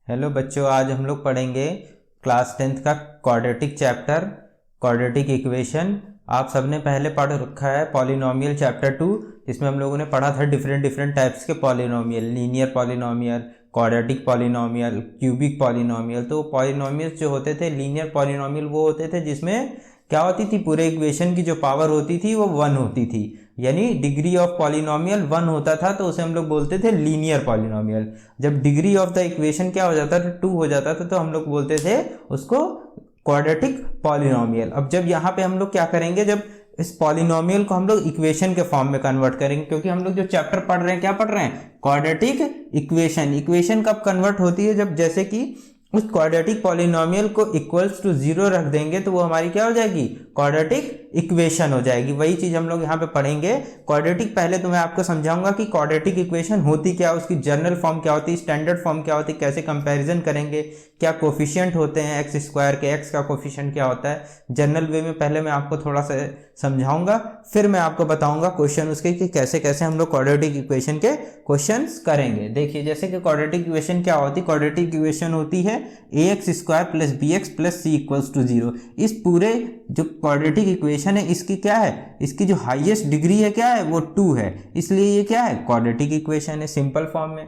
Hello बच्चों, आज हम लोग पढ़ेंगे क्लास 10th का क्वाड्रेटिक चैप्टर क्वाड्रेटिक इक्वेशन। आप सबने पहले पढ़ रखा है पॉलिनोमियल चैप्टर 2, जिसमें हम लोगों ने पढ़ा था डिफरेंट टाइप्स के polynomial, linear polynomial, quadratic polynomial, cubic polynomial. तो पॉलिनोमियल्स जो होते थे, लीनियर पॉलिनोमियल वो होते थे जिसमें क्या होती थी, पूरे इक्वेशन की जो पावर होती थी वो 1 होती थी, यानी डिग्री ऑफ पॉलिनोमियल 1 होता था, तो उसे हम लोग बोलते थे लीनियर पॉलिनोमियल। जब डिग्री ऑफ द इक्वेशन क्या हो जाता था, 2 हो जाता था, तो हम लोग बोलते थे उसको क्वाड्रेटिक पॉलिनोमियल। अब जब यहाँ पे हम लोग क्या करेंगे, जब इस पॉलिनोमियल को हम लोग इक्वेशन के फॉर्म में कन्वर्ट करेंगे, क्योंकि हम लोग जो चैप्टर पढ़ रहे हैं क्या पढ़ रहे हैं, क्वाड्रेटिक इक्वेशन। इक्वेशन कब कन्वर्ट होती है, जब जैसे कि उस क्वाड्रेटिक पॉलिनोमियल को इक्वल्स टू 0 रख देंगे तो वो हमारी क्या हो जाएगी, क्वाड्रेटिक इक्वेशन हो जाएगी। वही चीज हम लोग यहाँ पे पढ़ेंगे। क्वाड्रेटिक, पहले तो मैं आपको समझाऊंगा कि क्वाड्रेटिक इक्वेशन होती क्या, उसकी जनरल फॉर्म क्या होती है, स्टैंडर्ड फॉर्म क्या होती है, कैसे कंपैरिजन करेंगे, क्या कोफिशिएंट होते हैं एक्स स्क्वायर के, एक्स का कोफिशिएंट क्या होता है। जनरल वे में पहले मैं आपको थोड़ा सा समझाऊंगा, फिर मैं आपको बताऊंगा क्वेश्चन उसके कि कैसे कैसे हम लोग क्वाड्रेटिक इक्वेशन के क्वेश्चंस करेंगे। देखिए, जैसे कि क्वाड्रेटिक इक्वेशन क्या होती है, क्वाड्रेटिक इक्वेशन होती है ax square plus B x plus c equals to 0। इस पूरे जो क्वाड्रेटिक इक्वेशन है, इसकी क्या है, इसकी जो हाईएस्ट डिग्री है क्या है, वो 2 है, इसलिए ये क्या है, क्वाड्रेटिक इक्वेशन है सिंपल फॉर्म में।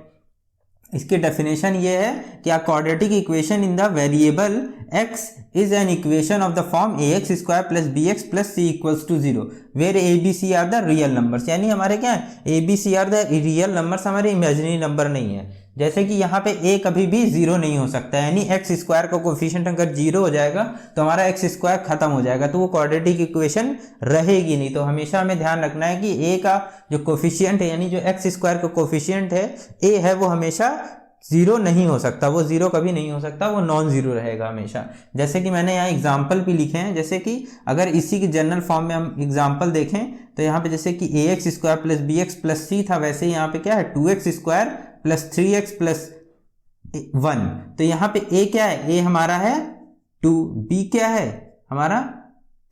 इसकी डेफिनेशन ये है कि a quadratic equation in the variable x is an equation of the form ax square plus B x plus c equals to 0 where a b c are the real numbers. यानी हमारे क्या है, a b c are the real numbers, हमारे imaginary number नहीं है। जैसे कि यहाँ पे a कभी भी 0 नहीं हो सकता है, यानी एक्स स्क्वायर का कोफिशिएंट अगर 0 हो जाएगा तो हमारा एक्स स्क्वायर खत्म हो जाएगा, तो वो क्वाड्रेटिक इक्वेशन रहेगी नहीं। तो हमेशा हमें ध्यान रखना है कि a का जो कोफिशिएंट है, यानी जो एक्स स्क्वायर का कोफिशिएंट है a है, वो हमेशा 0 नहीं हो सकता, वो 0 कभी नहीं हो सकता, वो नॉन जीरो रहेगा हमेशा। जैसे कि मैंने यहाँ एग्जाम्पल भी लिखे हैं, जैसे कि अगर इसी की जनरल फॉर्म में हम एग्जाम्पल देखें तो यहाँ पे जैसे कि A X square plus B x plus C था, वैसे ही यहाँ पे क्या है, 2x square plus 3x plus 1। तो यहाँ पे a क्या है, a हमारा है 2, b क्या है हमारा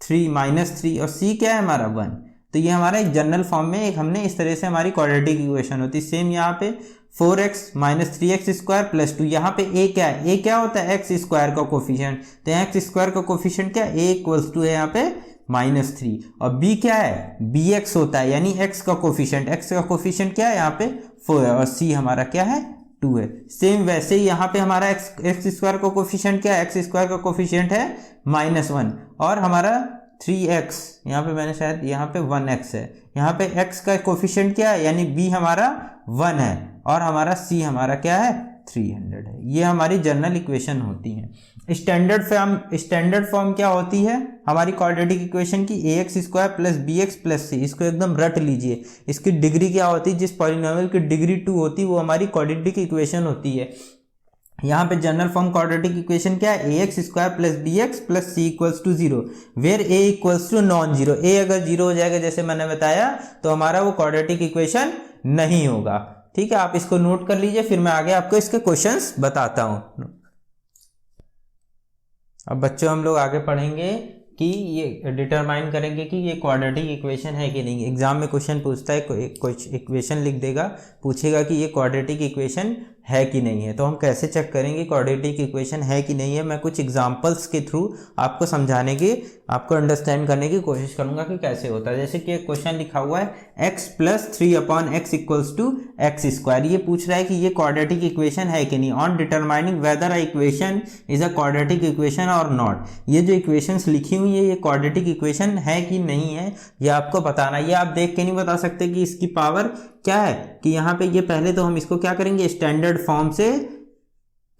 3 -3 और c क्या है हमारा 1। तो ये हमारा एक जनरल फॉर्म में एक हमने इस तरह से हमारी क्वाड्रेटिक इक्वेशन होती है। सेम यहाँ पे 4x - 3x स्क्वायर प्लस 2, यहाँ पे a क्या है, a क्या होता है, एक्स स्क्वायर का कोफिशिएंट, तो एक्स स्क्वायर का कोफिशिएंट क्या है, a इक्वल्स टू है यहाँ पे -3, और b क्या है, bx होता है, यानी x का कोफिशिएंट, x का कोफिशिएंट क्या है यहाँ पे 4 है, और c हमारा क्या है 2 है। सेम वैसे ही यहाँ पे हमारा एक्स स्क्वायर का कोफिशिएंट क्या है, एक्स स्क्वायर का कोफिशिएंट है -1, और हमारा 3x, यहाँ पे मैंने शायद यहाँ पे 1x है, यहाँ पे x का कोफिशिएंट क्या है, यानी b हमारा 1 है, और हमारा c हमारा क्या है 300 है। ये हमारी जनरल इक्वेशन होती है। स्टैंडर्ड फॉर्म क्या होती है हमारी क्वाड्रेटिक इक्वेशन की, ax square plus B x plus C. इसको एकदम रट लीजिए। इसकी डिग्री क्या होती है, जिस पॉलिनोमियल की डिग्री 2 होती है वो हमारी क्वाड्रेटिक इक्वेशन होती है। यहाँ पे जनरल फॉर्म क्वाड्रेटिक इक्वेशन क्या है, ax square plus B x plus c equals to 0 where a equals to non zero. a अगर 0 हो जाएगा जैसे मैंने बताया, तो हमारा वो क्वाड्रेटिक इक्वेशन नहीं होगा। ठीक है, आप इसको नोट कर लीजिए, फिर मैं आगे आपको इसके क्वेश्चंस बताता हूँ। अब बच्चों हम लोग आगे पढ़ेंगे कि ये डिटरमाइन करेंगे कि ये क्वाड्रेटिक इक्वेशन है कि नहीं। एग्जाम में क्वेश्चन पूछता है, कुछ इक्वेशन लिख देगा, पूछेगा कि ये क्वाड्रेटिक इक्वेशन है कि नहीं है। तो हम कैसे चेक करेंगे क्वाड्रेटिक इक्वेशन है कि नहीं है, मैं कुछ एग्जांपल्स के थ्रू आपको समझाने की, आपको अंडरस्टैंड करने की कोशिश करूंगा कि कैसे होता है। जैसे कि एक क्वेश्चन लिखा हुआ है x plus 3/x equals to x square. ये पूछ रहा है कि ये क्वाड्रेटिक इक्वेशन है कि नहीं। On determining weather a equation is a quadratic equation और नॉट। ये जो इक्वेशंस लिखी हुई है ये क्वाड्रेटिक इक्वेशन है कि नहीं है, ये आपको बताना। ये आप देख के नहीं बता सकते कि इसकी पावर क्या है, कि यहाँ पे ये पहले तो हम इसको क्या करेंगे, स्टैंडर्ड फॉर्म से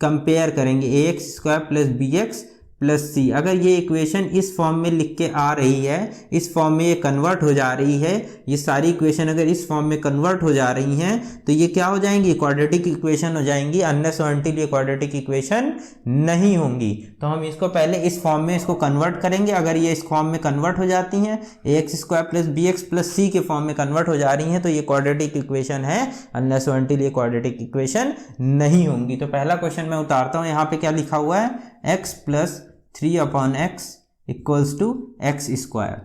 कंपेयर करेंगे, ax square plus B x plus C. अगर ये इक्वेशन इस फॉर्म में लिख के आ रही है, इस फॉर्म में ये कन्वर्ट हो जा रही है, ये सारी इक्वेशन अगर इस फॉर्म में कन्वर्ट हो जा रही हैं तो ये क्या हो जाएंगी, क्वाड्रेटिक इक्वेशन हो जाएंगी। अनलेस और अनटिल ये क्वाड्रेटिक इक्वेशन नहीं होंगी। तो हम इसको पहले इस फॉर्म में इसको कन्वर्ट करेंगे। अगर ये इस फॉर्म में कन्वर्ट हो जाती हैं, ax square plus B x plus C के फॉर्म में कन्वर्ट हो जा रही हैं, तो ये क्वाड्रेटिक इक्वेशन है। अनलेस और अनटिल ये क्वाड्रेटिक इक्वेशन नहीं होंगी। तो पहला क्वेश्चन मैं उतारता हूँ। यहाँ पे क्या लिखा हुआ है, x plus 3/x equals to x square.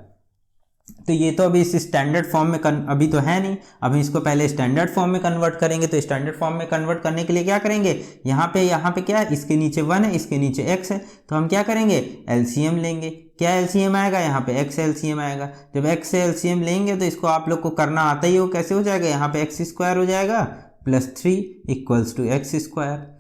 तो ये तो अभी इस स्टैंडर्ड फॉर्म में अभी तो है नहीं, अभी इसको पहले स्टैंडर्ड फॉर्म में कन्वर्ट करेंगे। तो स्टैंडर्ड फॉर्म में कन्वर्ट करने के लिए क्या करेंगे, यहाँ पे क्या है, इसके नीचे 1 है, इसके नीचे x है, तो हम क्या करेंगे, एलसीएम लेंगे। क्या एलसीएम आएगा, यहाँ पे x एलसीएम आएगा। जब x से एलसीएम लेंगे तो इसको आप लोग को करना आता ही हो, कैसे हो जाएगा, यहाँ पे x² हो जाएगा प्लस 3 इक्वल्स टू x²।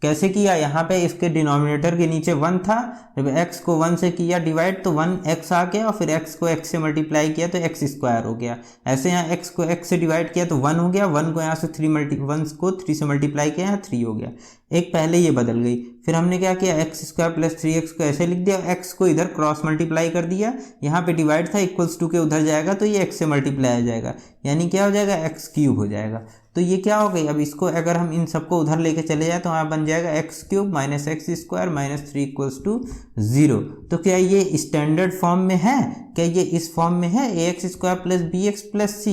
कैसे किया, यहाँ पे इसके डिनोमिनेटर के नीचे 1 था, जब x को 1 से किया डिवाइड तो 1x आ गया, और फिर x को x से मल्टीप्लाई किया तो x² हो गया। ऐसे यहाँ x को x से डिवाइड किया तो 1 हो गया, 1 को यहाँ से 1 को 3 से मल्टीप्लाई किया, यहाँ 3 हो गया। एक पहले ये बदल गई, फिर हमने क्या किया, x² प्लस 3x को ऐसे लिख दिया, x को इधर क्रॉस मल्टीप्लाई कर दिया, यहाँ पे डिवाइड था इक्वल्स टू के उधर जाएगा तो ये x से मल्टीप्लाई आ जाएगा, यानी क्या हो जाएगा, x³ हो जाएगा। तो ये क्या हो गई, अब इसको अगर हम इन सबको उधर लेके चले जाए तो वहाँ बन जाएगा x³ minus x² minus 3 equals to 0। तो क्या ये स्टैंडर्ड फॉर्म में है, क्या ये इस फॉर्म में है, ax² plus bx plus c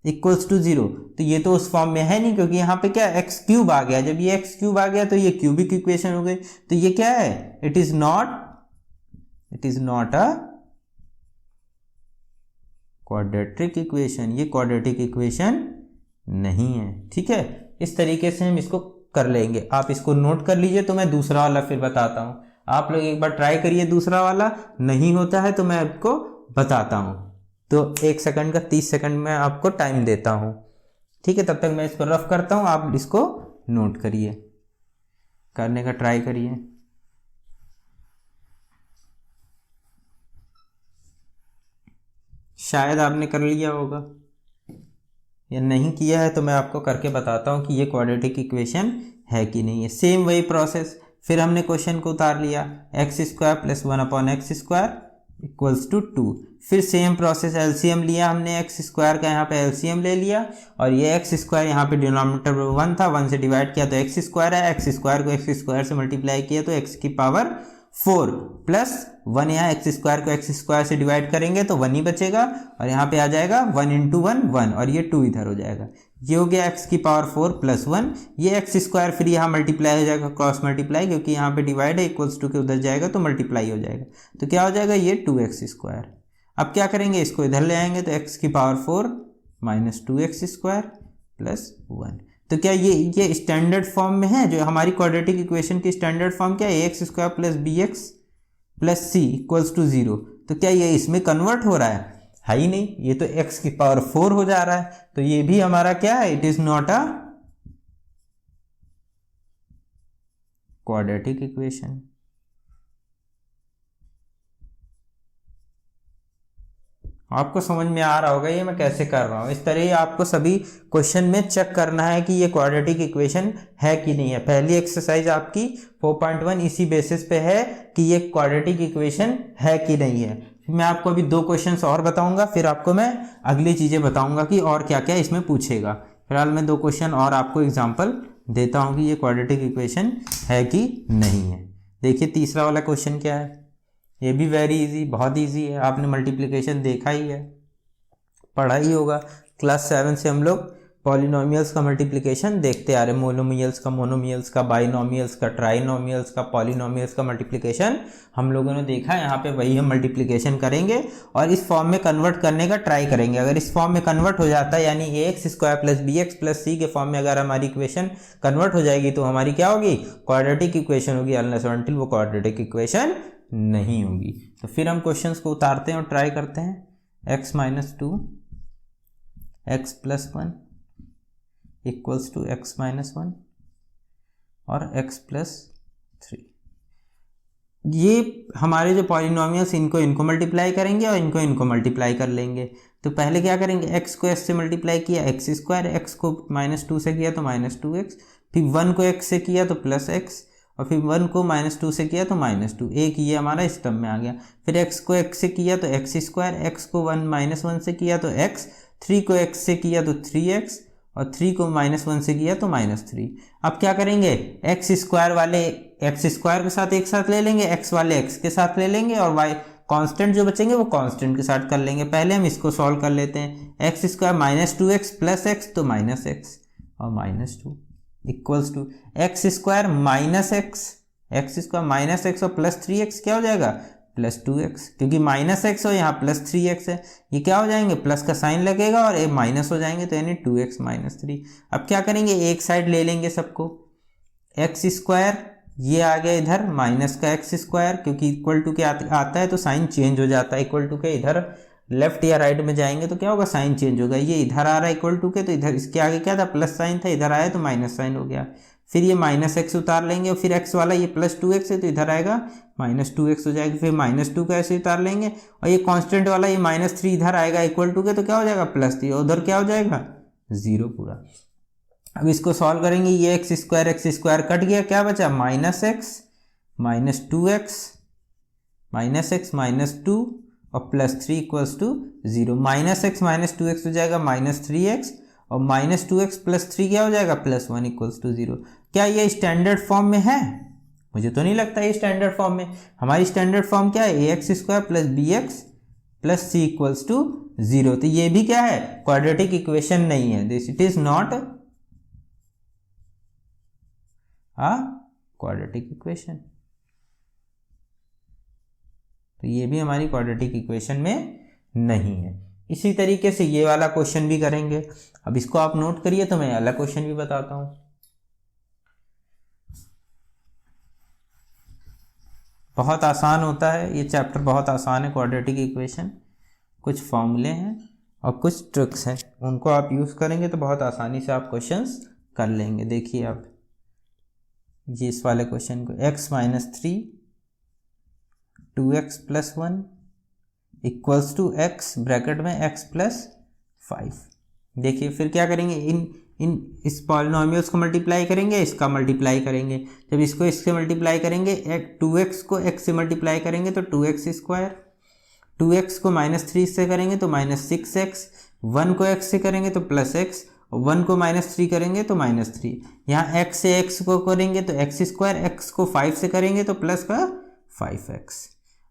equals to 0। तो ये तो उस फॉर्म में है नहीं, क्योंकि यहाँ पे क्या x³ आ गया, जब ये x³ आ गया तो ये क्यूबिक इक्वेशन हो गई। तो ये क्या है, it is not a quadratic equation, ये क्वाड्रेटिक इक्वेशन नहीं है। ठीक है, इस तरीके से हम इसको कर लेंगे। आप इसको नोट कर लीजिए, तो मैं दूसरा वाला फिर बताता हूँ। आप लोग एक बार ट्राई करिए, दूसरा वाला नहीं होता है तो मैं आपको बताता हूँ। तो 1 सेकंड का 30 सेकंड में आपको टाइम देता हूँ। ठीक है, तब तक मैं इसको रफ करता हूँ, आप इसको नोट करिए, करने का ट्राई करिए। शायद आपने कर लिया होगा, या नहीं किया है तो मैं आपको करके बताता हूँ कि ये क्वाड्रेटिक इक्वेशन है कि नहीं है। सेम वही प्रोसेस, फिर हमने क्वेश्चन को उतार लिया, x² plus 1/x² equals to 2। फिर सेम प्रोसेस, एलसीएम लिया हमने, x² का यहाँ पे एलसीएम ले लिया, और ये x² यहाँ पे डिनोमिनेटर 1 था, 1 से डिवाइड किया तो x² है, x² को x² से मल्टीप्लाई किया तो x की पावर 4 प्लस 1, यहाँ x² को x² से डिवाइड करेंगे तो 1 ही बचेगा, और यहाँ पे आ जाएगा 1 इंटू 1 1, और ये 2 इधर हो जाएगा। ये हो गया x की पावर 4 प्लस 1, ये x² फिर यहाँ मल्टीप्लाई हो जाएगा, क्रॉस मल्टीप्लाई, क्योंकि यहाँ पे डिवाइड है, इक्वल्स टू के उधर जाएगा तो मल्टीप्लाई हो जाएगा। तो क्या हो जाएगा, ये 2x²। अब क्या करेंगे, इसको इधर ले आएंगे तो x की पावर 4 माइनस 2x² प्लस 1। तो क्या ये स्टैंडर्ड फॉर्म में है, जो हमारी क्वाड्रेटिक इक्वेशन की स्टैंडर्ड फॉर्म क्या है, ax² plus bx plus c equals to 0। तो क्या ये इसमें कन्वर्ट हो रहा है ही नहीं, ये तो x की पावर 4 हो जा रहा है। तो ये भी हमारा क्या है, it is not a quadratic equation. आपको समझ में आ रहा होगा ये मैं कैसे कर रहा हूँ। इस तरह ही आपको सभी क्वेश्चन में चेक करना है कि ये क्वाड्रेटिक इक्वेशन है कि नहीं है। पहली एक्सरसाइज आपकी 4.1 इसी बेसिस पे है कि ये क्वाड्रेटिक इक्वेशन है कि नहीं है। मैं आपको अभी 2 क्वेश्चंस और बताऊंगा, फिर आपको मैं अगली चीज़ें बताऊंगा कि और क्या क्या इसमें पूछेगा। फिलहाल मैं 2 क्वेश्चन और आपको एग्जाम्पल देता हूँ कि ये क्वाड्रेटिक इक्वेशन है कि नहीं है। देखिए तीसरा वाला क्वेश्चन क्या है, ये भी वेरी इजी, बहुत इजी है। आपने मल्टीप्लिकेशन देखा ही है, पढ़ा ही होगा। क्लास 7 से हम लोग पॉलिनोमियल्स का मल्टीप्लिकेशन देखते आ रहे, मोनोमियल्स का, मोनोमियल्स का, बाइनोमियल्स का, ट्राइनोमियल्स का, पॉलिनोमियल्स का मल्टीप्लिकेशन हम लोगों ने देखा है। यहाँ पे वही हम मल्टीप्लिकेशन करेंगे और इस फॉर्म में कन्वर्ट करने का ट्राई करेंगे। अगर इस फॉर्म में कन्वर्ट हो जाता है, यानी ax² plus bx plus c के फॉर्म में अगर हमारी इक्वेशन कन्वर्ट हो जाएगी तो हमारी क्या होगी, क्वाड्रेटिक इक्वेशन होगी, अनलेस और अनटिल वो क्वाड्रेटिक इक्वेशन नहीं होगी। तो फिर हम क्वेश्चंस को उतारते हैं और ट्राई करते हैं। x minus 2 x plus 1 equals to x minus 1 और x प्लस 3। ये हमारे जो पॉलिनोमियल्स, इनको मल्टीप्लाई करेंगे और इनको मल्टीप्लाई कर लेंगे। तो पहले क्या करेंगे, x को s से मल्टीप्लाई किया x², x को -2 से किया तो -2x, फिर 1 को x से किया तो प्लस x, और फिर 1 को -2 से किया तो -2। एक ये हमारा स्टर्म में आ गया। फिर x को x से किया तो x², x को 1 से किया तो x, 3 को x से किया तो 3x, और 3 को -1 से किया तो -3। अब क्या करेंगे, x² वाले x² के साथ एक साथ ले लेंगे, x वाले x के साथ ले लेंगे, और y कांस्टेंट जो बचेंगे वो कांस्टेंट के साथ कर लेंगे। पहले हम इसको सॉल्व कर लेते हैं। x² -2x प्लस x तो -x और -2 equals to x² -x, x² -x और प्लस 3x क्या हो जाएगा, प्लस 2x, क्योंकि माइनस एक्स और यहाँ प्लस 3x है, ये क्या हो जाएंगे, प्लस का साइन लगेगा और ये माइनस हो जाएंगे, तो यानी 2x माइनस 3। अब क्या करेंगे, एक साइड ले लेंगे सबको, एक्स स्क्वायर, ये आ गया इधर माइनस का एक्स स्क्वायर, क्योंकि इक्वल टू के आता है तो साइन चेंज हो जाता है, इक्वल टू के इधर लेफ्ट या राइट में जाएंगे तो क्या होगा, साइन चेंज होगा। ये इधर आ रहा है इक्वल टू के, तो इधर इसके आगे क्या था, प्लस साइन था, इधर आया तो माइनस साइन हो गया। फिर ये माइनस एक्स उतार लेंगे और फिर एक्स वाला ये प्लस 2x है तो इधर आएगा माइनस 2x हो जाएगा। फिर माइनस 2 का ऐसे उतार लेंगे और ये कांस्टेंट वाला ये माइनस 3 इधर आएगा इक्वल टू के, तो क्या हो जाएगा, प्लस 3, उधर क्या हो जाएगा, 0 पूरा। अब इसको सॉल्व करेंगे, ये एक्स स्क्वायर कट गया, क्या बचा, minus x minus 2x minus x minus 2 और plus 3 equals to 0। Minus x minus 2x हो जाएगा माइनस 3x और माइनस 2x प्लस 3 क्या हो जाएगा, प्लस 1 इक्वल्स टू 0। क्या ये स्टैंडर्ड फॉर्म में है, मुझे तो नहीं लगता ये स्टैंडर्ड फॉर्म में। हमारी स्टैंडर्ड फॉर्म क्या है, ax square plus bx plus c equals to 0। तो ये भी क्या है, क्वाड्रेटिक इक्वेशन नहीं है, this it is not a quadratic equation. तो ये भी हमारी क्वाड्रेटिक इक्वेशन में नहीं है। इसी तरीके से ये वाला क्वेश्चन भी करेंगे। अब इसको आप नोट करिए, तो मैं अगला क्वेश्चन भी बताता हूं। बहुत आसान होता है ये चैप्टर, बहुत आसान है क्वाड्रेटिक इक्वेशन। कुछ फॉर्मूले हैं और कुछ ट्रिक्स हैं, उनको आप यूज़ करेंगे तो बहुत आसानी से आप क्वेश्चंस कर लेंगे। देखिए आप ये इस वाले क्वेश्चन को, x minus 3 2x plus 1 equals to x bracket में x प्लस 5। देखिए फिर क्या करेंगे, इस पॉलिनोमियल्स को मल्टीप्लाई करेंगे, इसका मल्टीप्लाई करेंगे। जब इसको इससे मल्टीप्लाई करेंगे, 2x को x से मल्टीप्लाई करेंगे तो 2x स्क्वायर, 2x को माइनस 3 से करेंगे तो माइनस 6x, 1 को x से करेंगे तो प्लस x, 1 को माइनस 3 करेंगे तो माइनस 3। यहाँ x से x को करेंगे तो x स्क्वायर, x को 5 से करेंगे तो प्लस का 5x।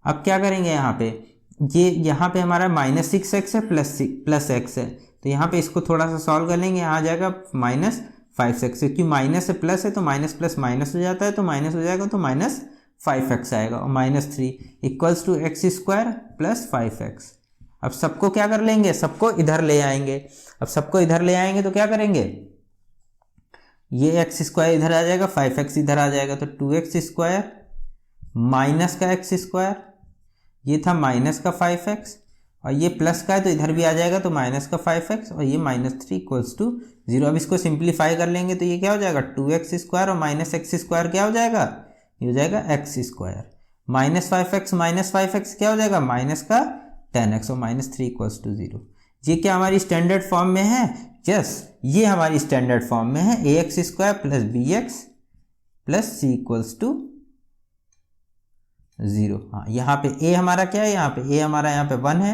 अब क्या करेंगे, यहाँ पे हमारा माइनस 6x है प्लस x है, तो यहाँ पे इसको थोड़ा सा सॉल्व कर लेंगे, यहाँ आ जाएगा माइनस 5x, क्योंकि माइनस से प्लस है तो माइनस प्लस माइनस हो जाता है, तो माइनस हो जाएगा तो माइनस 5x आएगा और minus 3 equals to x square plus 5x। अब सबको क्या कर लेंगे, सबको इधर ले आएंगे। अब सबको इधर ले आएंगे तो क्या करेंगे, ये एक्स स्क्वायर इधर आ जाएगा, 5x इधर आ जाएगा, तो 2x स्क्वायर माइनस का x स्क्वायर, ये था माइनस का 5x और ये प्लस का है तो इधर भी आ जाएगा, तो माइनस का 5x और ये माइनस 3 इक्वल्स टू 0। अब इसको सिंप्लीफाई कर लेंगे तो ये क्या हो जाएगा, 2x स्क्वायर और माइनस x स्क्वायर क्या हो जाएगा, ये हो जाएगा x स्क्वायर, माइनस 5x क्या हो जाएगा, माइनस का 10x और माइनस 3 इक्वल्स टू 0। ये क्या हमारी स्टैंडर्ड फॉर्म में है, यस ये हमारी स्टैंडर्ड फॉर्म में है, ax square plus bx plus c equals to 0। हाँ यहाँ पे a हमारा क्या है, यहाँ पे a हमारा यहाँ पे 1 है,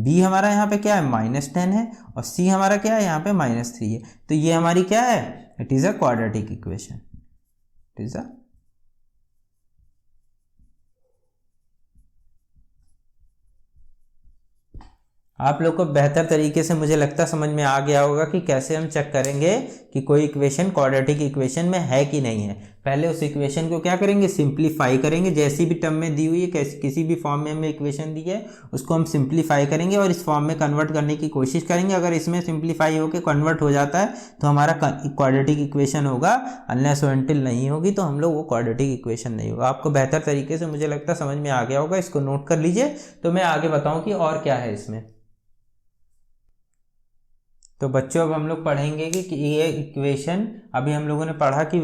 b हमारा यहाँ पे क्या है -10 है और c हमारा क्या है यहाँ पे -3 है। तो ये हमारी क्या है, it is a quadratic equation, it is a आप लोग को बेहतर तरीके से मुझे लगता समझ में आ गया होगा कि कैसे हम चेक करेंगे कि कोई इक्वेशन क्वाड्रेटिक इक्वेशन में है कि नहीं है। पहले उस इक्वेशन को क्या करेंगे, सिंप्लीफाई करेंगे, जैसी भी टर्म में दी हुई है, किसी भी फॉर्म में हमें इक्वेशन दी है उसको हम सिंप्लीफाई करेंगे और इस फॉर्म में कन्वर्ट करने की कोशिश करेंगे। अगर इसमें सिंप्लीफाई होकर कन्वर्ट हो जाता है तो हमारा क्वाड्रेटिक इक्वेशन होगा, अनलेस अनटिल नहीं होगी तो हम लोग वो क्वाड्रेटिक इक्वेशन नहीं होगा। आपको बेहतर तरीके से मुझे लगता समझ में आ गया होगा, इसको नोट कर लीजिए तो मैं आगे बताऊँ कि और क्या है इसमें। तो बच्चों अब हम लोग पढ़ेंगे कि ये इक्वेशन, अभी हम लोगों ने पढ़ा कि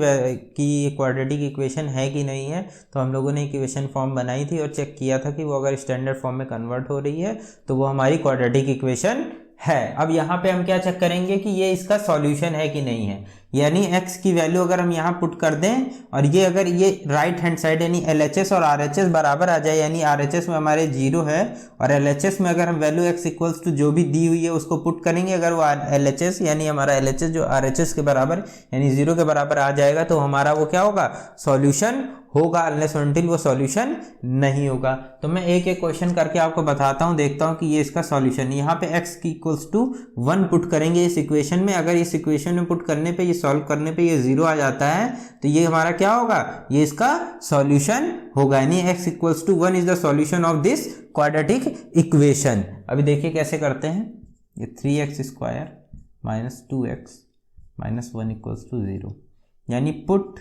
ये क्वाड्रेटिक इक्वेशन है कि नहीं है, तो हम लोगों ने इक्वेशन फॉर्म बनाई थी और चेक किया था कि वो अगर स्टैंडर्ड फॉर्म में कन्वर्ट हो रही है तो वो हमारी क्वाड्रेटिक इक्वेशन है। अब यहाँ पे हम क्या चेक करेंगे कि ये इसका सॉल्यूशन है कि नहीं है, यानी x की वैल्यू अगर हम यहाँ पुट कर दें और ये अगर ये राइट हैंड साइड यानी LHS और RHS बराबर आ जाए, यानी RHS में हमारे 0 है और LHS में अगर हम वैल्यू x इक्वल्स टू जो भी दी हुई है उसको पुट करेंगे, अगर वो LHS यानी हमारा LHS जो RHS के बराबर यानी 0 के बराबर आ जाएगा तो हमारा वो क्या होगा, सॉल्यूशन होगा, अनलेस अनटिल वो सॉल्यूशन नहीं होगा। तो मैं एक एक क्वेश्चन करके आपको बताता हूँ, देखता हूँ कि ये इसका सॉल्यूशन। यहाँ पे x की इक्वल्स टू 1 पुट करेंगे इस इक्वेशन में। अगर इस इक्वेशन में पुट करने पे, ये सॉल्व करने पे ये 0 आ जाता है तो ये हमारा क्या होगा, ये इसका सॉल्यूशन होगा, यानी x equals to 1 is the solution of this quadratic equation. अभी देखिए कैसे करते हैं, ये 3x square minus 2x minus 1 equals to 0, यानी पुट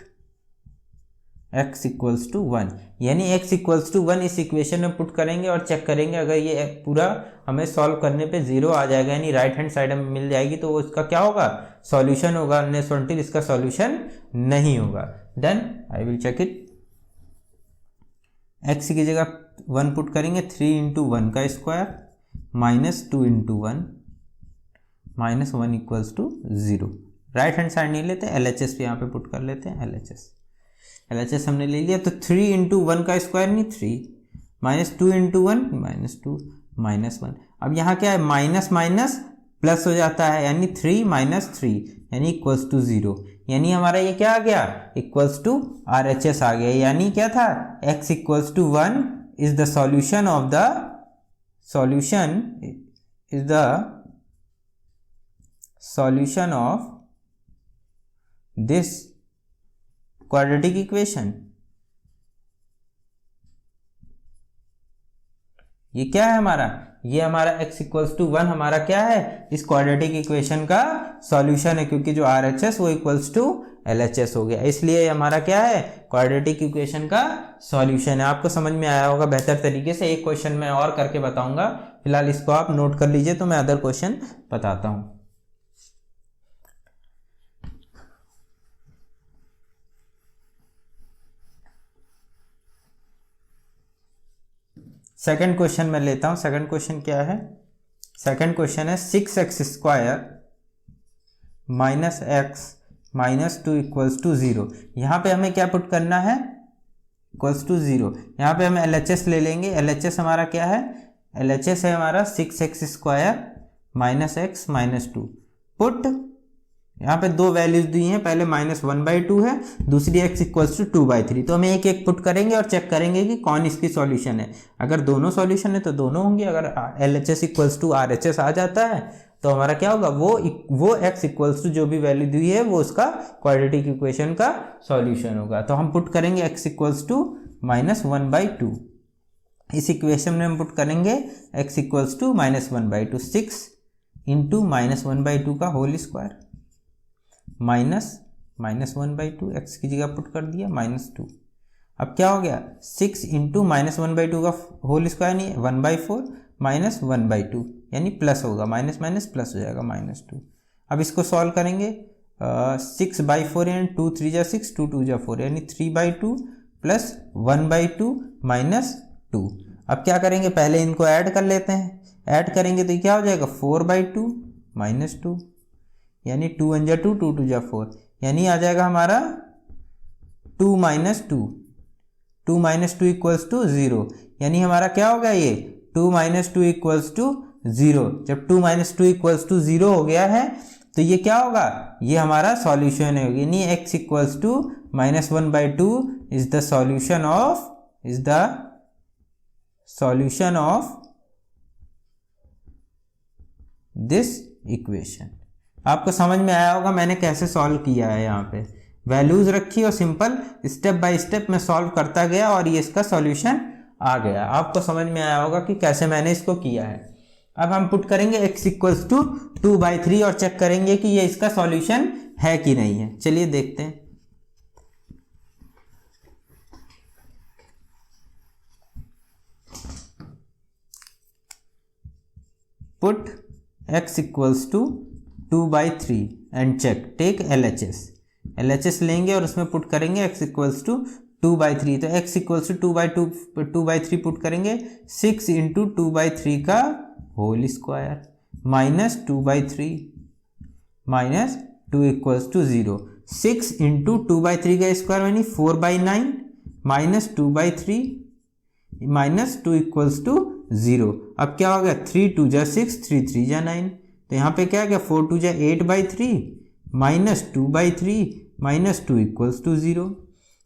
x इक्वल्स टू 1, यानी x इक्वल्स टू 1 इस इक्वेशन में पुट करेंगे और चेक करेंगे। अगर ये पूरा हमें सॉल्व करने पे 0 आ जाएगा, यानी राइट हैंड साइड हमें मिल जाएगी, तो वो इसका क्या होगा, सॉल्यूशन होगा, अनलेस अनटिल इसका सॉल्यूशन नहीं होगा। Then I will check it. x की जगह 1 पुट करेंगे, 3 इंटू 1 का square minus 2 into 1 minus 1 equals to 0। Right hand side नहीं लेते, LHS पे यहाँ पे पुट कर लेते हैं, LHS हमने ले लिया। तो 3 इंटू 1 का स्क्वायर नहीं 3, माइनस 2 इंटू 1 माइनस 2 माइनस 1। अब यहाँ क्या है, माइनस माइनस प्लस हो जाता है, यानी 3 माइनस 3 यानी इक्वल्स टू 0, यानी हमारा ये क्या आ गया, इक्वल्स टू RHS आ गया। यानी क्या था, x equals to 1 is the solution of the solution of this quadratic equation। ये क्या है हमारा, ये हमारा x इक्वल्स टू 1 हमारा क्या है, इस क्वाड्रेटिक इक्वेशन का सॉल्यूशन है, क्योंकि जो RHS वो इक्वल्स टू LHS हो गया, इसलिए हमारा क्या है, क्वाड्रेटिक इक्वेशन का सॉल्यूशन है। आपको समझ में आया होगा बेहतर तरीके से। एक क्वेश्चन मैं और करके बताऊंगा, फिलहाल इसको आप नोट कर लीजिए, तो मैं अदर क्वेश्चन बताता हूं। सेकंड क्वेश्चन मैं लेता हूं। सेकंड क्वेश्चन क्या है, सेकंड क्वेश्चन है 6x square minus x minus 2 equals to 0। यहाँ पे हमें क्या पुट करना है, इक्वल्स टू 0। यहाँ पे हम LHS ले लेंगे। LHS हमारा क्या है, LHS है हमारा 6x square minus x minus 2 put, यहाँ पे दो वैल्यूज दी हैं, पहले -1/2 है, दूसरी x इक्वल्स टू 2/3। तो हम एक एक पुट करेंगे और चेक करेंगे कि कौन इसकी सॉल्यूशन है। अगर दोनों सॉल्यूशन है तो दोनों होंगे। अगर LHS इक्वल्स टू RHS आ जाता है तो हमारा क्या होगा, वो x इक्वल्स टू जो भी वैल्यू दी है वो उसका क्वाड्रेटिक इक्वेशन का सॉल्यूशन होगा। तो हम पुट करेंगे x इक्वल्स टू -1/2। इस इक्वेशन में हम पुट करेंगे x इक्वल्स टू -1/2, 6 इंटू -1/2 का होल स्क्वायर माइनस -1/2, x की जगह पुट कर दिया -2। अब क्या हो गया, 6 इंटू -1/2 का होल स्क्वायर नहीं है 1/4 माइनस 1/2, यानी प्लस होगा, माइनस माइनस प्लस हो जाएगा -2। अब इसको सॉल्व करेंगे, 6/4 यानी 2 3 जा 6, 2 2 जा 4 यानी 3/2 प्लस 1/2 माइनस 2। अब क्या करेंगे, पहले इनको ऐड कर लेते हैं। ऐड करेंगे तो क्या हो जाएगा, 4/2 माइनस 2, यानी 2 1 जा 2, 2 2 जा 4, यानी आ जाएगा हमारा 2 माइनस 2, 2 माइनस 2 इक्वल्स टू 0, यानी हमारा क्या होगा, ये 2 माइनस 2 इक्वल्स टू 0। जब 2 माइनस 2 इक्वल्स टू 0 हो गया है तो ये क्या होगा, ये हमारा सॉल्यूशन है, यानी x equals to -1/2 is the solution of this equation. आपको समझ में आया होगा मैंने कैसे सॉल्व किया है। यहाँ पे वैल्यूज रखी और सिंपल स्टेप बाय स्टेप मैं सॉल्व करता गया और ये इसका सॉल्यूशन आ गया। आपको समझ में आया होगा कि कैसे मैंने इसको किया है। अब हम पुट करेंगे x इक्वल्स टू 2/3 और चेक करेंगे कि ये इसका सॉल्यूशन है कि नहीं है। चलिए देखते हैं। Put x equals to 2/3 and check, take LHS लेंगे और उसमें पुट करेंगे x इक्वल्स टू 2/3। तो x इक्वल्स टू 2/3 पुट करेंगे, 6 इंटू 2/3 का whole square minus 2/3 minus 2 equals to 0। 6 into 2/3 का स्क्वायर यानी 4/9 माइनस 2/3 माइनस 2 इक्वल्स टू 0। अब क्या हो गया, 3 2 जा 6, 3 3 जा 9, तो यहाँ पे क्या गया, 4 2 जा 8/3 माइनस 2/3 माइनस 2 इक्वल्स टू 0।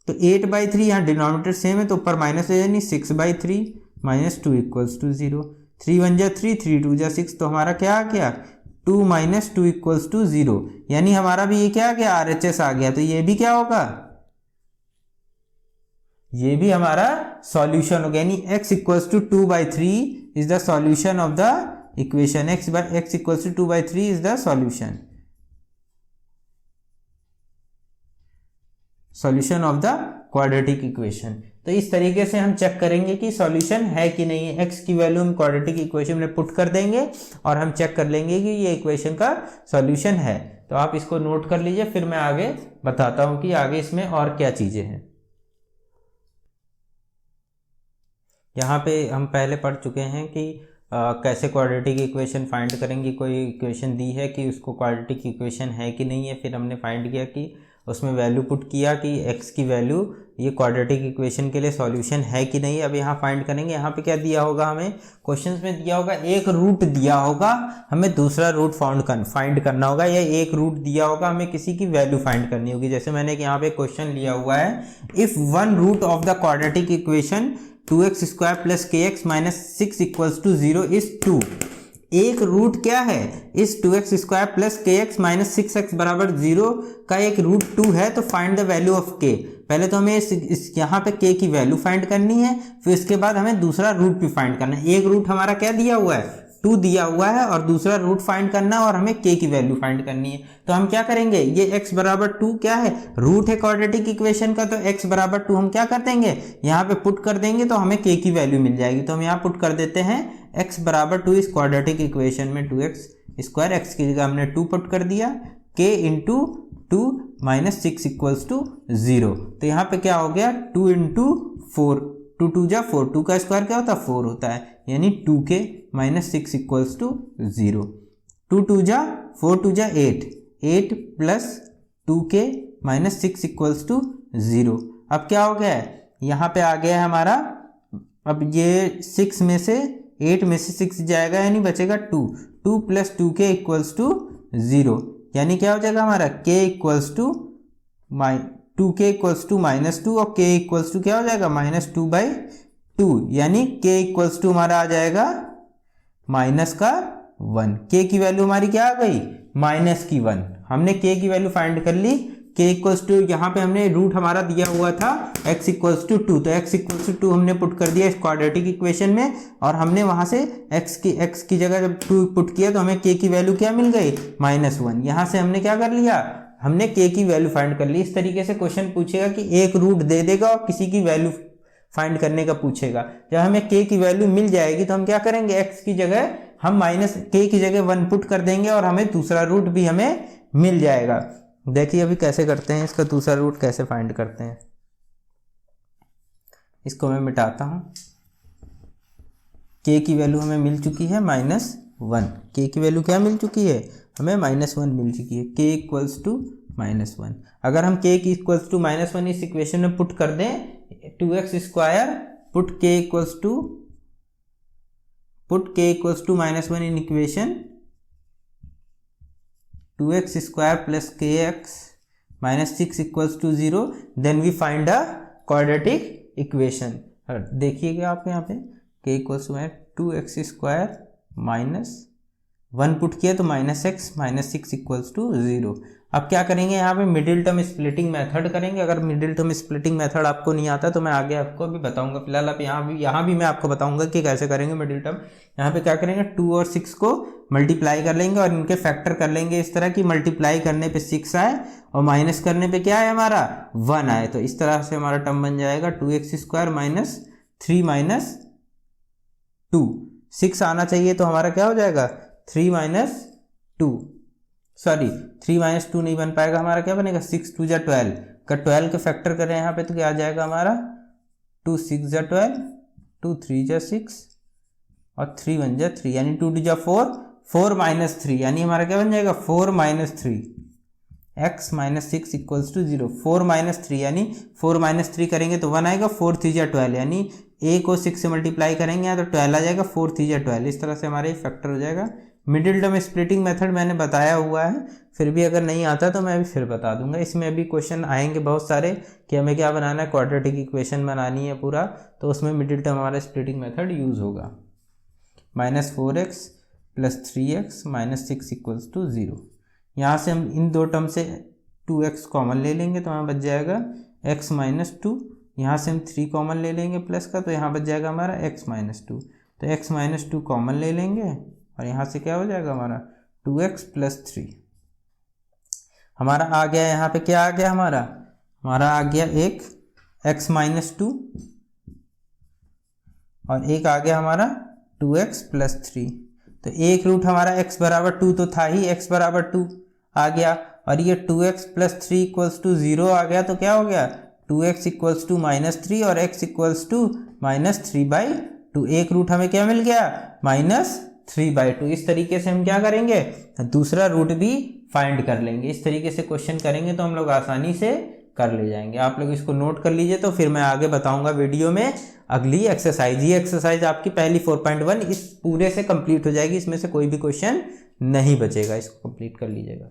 तो 8/3 यहाँ डिनोमिनेटर सेम है तो ऊपर माइनस हो जाएगी, 6/3 - 2 = 0। 3 1 जा 3, 3 2 जा 6, तो हमारा क्या आ गया 2 - 2 = 0। यानी हमारा भी ये क्या आ गया RHS आ गया। तो ये भी क्या होगा, ये भी हमारा सॉल्यूशन हो गया। यानी x = 2/3 is the solution of the equation. x = 2/3 is the solution of the quadratic equation. तो इस तरीके से हम चेक करेंगे कि सॉल्यूशन है कि नहीं है। x की वैल्यू हम क्वाड्रेटिक इक्वेशन में पुट कर देंगे और हम चेक कर लेंगे कि ये इक्वेशन का सॉल्यूशन है। तो आप इसको नोट कर लीजिए, फिर मैं आगे बताता हूं कि आगे इसमें और क्या चीजें हैं। यहाँ पे हम पहले पढ़ चुके हैं कि कैसे क्वाड्रेटिक इक्वेशन फाइंड करेंगे। कोई इक्वेशन दी है कि उसको क्वाड्रेटिक इक्वेशन है कि नहीं है, फिर हमने फाइंड किया कि उसमें वैल्यू पुट किया कि x की वैल्यू ये क्वाड्रेटिक इक्वेशन के लिए सॉल्यूशन है कि नहीं। अब यहाँ फाइंड करेंगे। यहाँ पे क्या दिया होगा, हमें क्वेश्चंस में दिया होगा एक रूट दिया होगा, हमें दूसरा रूट फाइंड करना होगा, या एक रूट दिया होगा, हमें किसी की वैल्यू फाइंड करनी होगी। जैसे मैंने यहाँ पे क्वेश्चन लिया हुआ है, if one root of the quadratic equation 2x² + kx - 6 = 0 is 2। एक रूट क्या है, इस 2x² + kx - 6x = 0 का एक रूट 2 है। तो find the value of k। पहले तो हमें इस यहाँ पे k की वैल्यू फाइंड करनी है, फिर इसके बाद हमें दूसरा रूट भी फाइंड करना है। एक रूट हमारा क्या दिया हुआ है 2 दिया हुआ है, और दूसरा रूट फाइंड करना है, और हमें k की वैल्यू फाइंड करनी है। तो हम क्या करेंगे, ये x = 2 क्या है, रूट है क्वाड्रेटिक इक्वेशन का, तो x = 2 हम क्या कर देंगे, यहाँ पे पुट कर देंगे तो हमें k की वैल्यू मिल जाएगी। तो हम यहाँ पुट कर देते हैं x = 2 इस क्वाड्रेटिक इक्वेशन में 2x², x की जगह हमने 2 पुट कर दिया, k × 2 - 6 = 0। तो यहाँ पे क्या हो गया 2 × 4, 2 2 जा 4, 2 का स्क्वायर क्या होता है 4 होता है, यानी 2k - 6 = 0। 2 2 जा 4, 2 जा 8, 8 + 2k - 6 = 0। अब क्या हो गया है, यहाँ पे आ गया है हमारा, अब ये 6 में से 8 में से 6 जाएगा, यानी बचेगा 2 + 2k = 0। यानी क्या हो जाएगा हमारा k = 2k = -2 और k = क्या हो जाएगा -2/2, यानी k = हमारा आ जाएगा -1। k की वैल्यू हमारी क्या आ गई -1। हमने k की वैल्यू फाइंड कर ली। k = यहाँ पे हमने रूट हमारा दिया हुआ था x = 2, तो x = 2 हमने पुट कर दिया इस क्वाड्रेटिक इक्वेशन में, और हमने वहां से x की जगह जब 2 पुट किया तो हमें k की वैल्यू क्या मिल गई -1। यहाँ से हमने क्या कर लिया, हमने k की वैल्यू फाइंड कर ली। इस तरीके से क्वेश्चन पूछेगा कि एक रूट दे देगा और किसी की वैल्यू फाइंड करने का पूछेगा। जब हमें k की वैल्यू मिल जाएगी तो हम क्या करेंगे, x की जगह हम -k की जगह 1 पुट कर देंगे और हमें दूसरा रूट भी हमें मिल जाएगा। देखिए अभी कैसे करते हैं, इसका दूसरा रूट कैसे फाइंड करते हैं। इसको मैं मिटाता हूं। k की वैल्यू हमें मिल चुकी है -1। k की वैल्यू क्या मिल चुकी है, हमें -1 मिल चुकी है। k = -1। अगर हम k की = -1 इस इक्वेशन में पुट कर दें, 2x² put k = -1 in equation 2x² + kx - 6 = 0, then we find a quadratic equation. देखिएगा आप यहाँ पे k = 2x² - 1 पुट किया तो -x - 6 = 0। अब क्या करेंगे, यहाँ पे मिडिल टर्म स्प्लिटिंग मेथड करेंगे। अगर मिडिल टर्म स्प्लिटिंग मेथड आपको नहीं आता तो मैं आगे आपको भी बताऊंगा। फिलहाल आप यहाँ भी मैं आपको बताऊंगा कि कैसे करेंगे मिडिल टर्म। यहाँ पे क्या करेंगे, 2 और 6 को मल्टीप्लाई कर लेंगे और इनके फैक्टर कर लेंगे इस तरह की, मल्टीप्लाई करने पे 6 आए और माइनस करने पे क्या है हमारा 1 आए। तो इस तरह से हमारा टर्म बन जाएगा 2x² - 3 - 2। 6 आना चाहिए तो हमारा क्या हो जाएगा 3 - 2, सॉरी 3 - 2 नहीं बन पाएगा, हमारा क्या बनेगा 6 2 जा 12 का 12 के फैक्टर करें यहाँ पे तो क्या आ जाएगा हमारा 2 6 जा 12, 2 3 जा 6 और 3 1 जा 3, यानी 2 2 जा 4, 4 - 3, यानी हमारा क्या बन जाएगा 4 - 3 x - 6 = 0। 4 - 3 यानी 4 - 3 करेंगे तो 1 आएगा, 4 3 जा 12, यानी a को 6 से मल्टीप्लाई करेंगे तो 12 आ जाएगा, 4 3 जा 12। इस तरह से हमारे फैक्टर हो जाएगा। मिडिल टर्म स्प्लिटिंग मेथड मैंने बताया हुआ है, फिर भी अगर नहीं आता तो मैं अभी फिर बता दूंगा। इसमें अभी क्वेश्चन आएंगे बहुत सारे कि हमें क्या बनाना है, क्वाड्रेटिक इक्वेशन बनानी है पूरा, तो उसमें मिडिल टर्म हमारा स्प्लिटिंग मेथड यूज़ होगा। -4x + 3x - 6 = 0। यहाँ से हम इन दो टर्म से 2x कॉमन ले लेंगे तो हमें बच जाएगा x - 2। यहाँ से हम 3 कॉमन ले लेंगे प्लस का, तो यहाँ बच जाएगा हमारा x - 2। तो x - 2 कॉमन ले लेंगे और यहाँ से क्या हो जाएगा हमारा 2x + 3। हमारा आ गया, यहाँ पे क्या आ गया हमारा आ गया एक x - 2 और एक आ गया हमारा 2x + 3। तो एक रूट हमारा x = 2 तो था ही, x = 2 आ गया, और ये 2x + 3 = 0 आ गया। तो क्या हो गया 2x = -3 और x = -3/2। एक रूट हमें क्या मिल गया -3/2। इस तरीके से हम क्या करेंगे, दूसरा रूट भी फाइंड कर लेंगे। इस तरीके से क्वेश्चन करेंगे तो हम लोग आसानी से कर ले जाएंगे। आप लोग इसको नोट कर लीजिए, तो फिर मैं आगे बताऊंगा वीडियो में अगली एक्सरसाइज। ये एक्सरसाइज आपकी पहली 4.1 इस पूरे से कंप्लीट हो जाएगी, इसमें से कोई भी क्वेश्चन नहीं बचेगा। इसको कंप्लीट कर लीजिएगा।